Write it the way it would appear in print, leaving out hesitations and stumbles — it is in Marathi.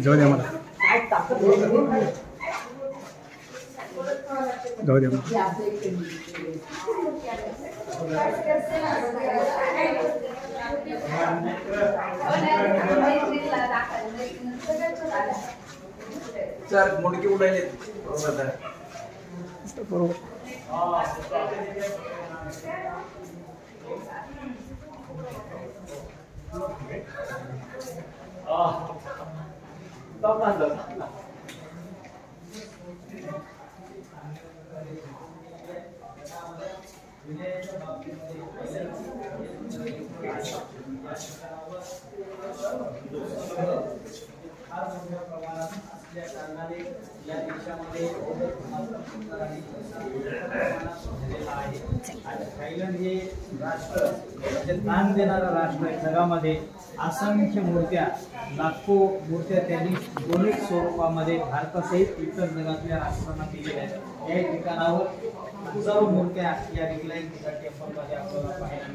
जाऊ द्या मला, जाऊ द्या सर मुडकी उडायले बरोबर. या देशामध्ये थायलंड हे राष्ट्र म्हणजे दान देणारा राष्ट्र आहे. जगामध्ये असंख्य मूर्त्या, लाखो मूर्त्या त्यांनी डोनेट स्वरूपामध्ये भारतासहित इतर जगातल्या राष्ट्रांना दिलेल्या आहेत. या ठिकाणावर हजारो मूर्त्या या रिक्लाइन टेम्पलमध्ये आपल्याला पाहायला